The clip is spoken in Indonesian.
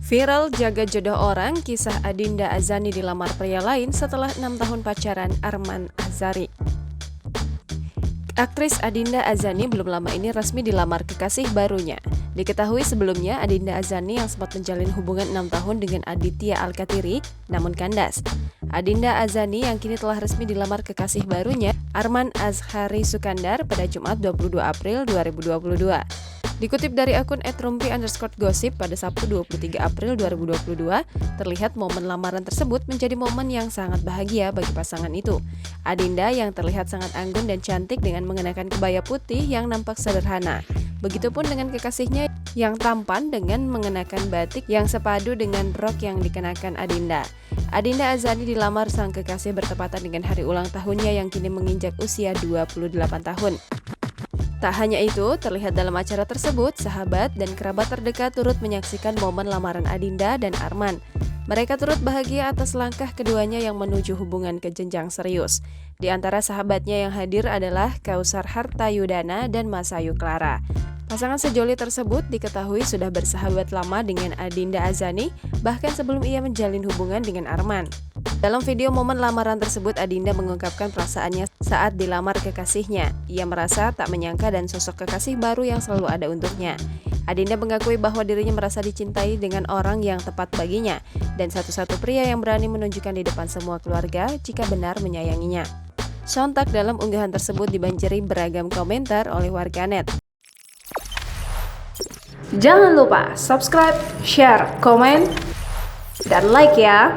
Viral jaga jodoh orang, kisah Adinda Azani dilamar pria lain setelah 6 tahun pacaran Arman Azari. Aktris Adinda Azani belum lama ini resmi dilamar kekasih barunya. Diketahui sebelumnya Adinda Azani yang sempat menjalin hubungan 6 tahun dengan Aditya Alkatiri, namun kandas. Adinda Azani yang kini telah resmi dilamar kekasih barunya, Arman Azhari Sukandar, pada Jumat 22 April 2022. Dikutip dari akun @rumpi_gossip pada Sabtu 23 April 2022, terlihat momen lamaran tersebut menjadi momen yang sangat bahagia bagi pasangan itu. Adinda yang terlihat sangat anggun dan cantik dengan mengenakan kebaya putih yang nampak sederhana. Begitupun dengan kekasihnya yang tampan dengan mengenakan batik yang sepadu dengan rok yang dikenakan Adinda. Adinda Azani dilamar sang kekasih bertepatan dengan hari ulang tahunnya yang kini menginjak usia 28 tahun. Tak hanya itu, terlihat dalam acara tersebut, sahabat dan kerabat terdekat turut menyaksikan momen lamaran Adinda dan Arman. Mereka turut bahagia atas langkah keduanya yang menuju hubungan ke jenjang serius. Di antara sahabatnya yang hadir adalah Kausar Hartayudana dan Masayu Clara. Pasangan sejoli tersebut diketahui sudah bersahabat lama dengan Adinda Azani, bahkan sebelum ia menjalin hubungan dengan Arman. Dalam video momen lamaran tersebut, Adinda mengungkapkan perasaannya saat dilamar kekasihnya. Ia merasa tak menyangka dan sosok kekasih baru yang selalu ada untuknya. Adinda mengakui bahwa dirinya merasa dicintai dengan orang yang tepat baginya, dan satu-satu pria yang berani menunjukkan di depan semua keluarga jika benar menyayanginya. Sontak dalam unggahan tersebut dibanjiri beragam komentar oleh warganet. Jangan lupa subscribe, share, komen, dan like ya!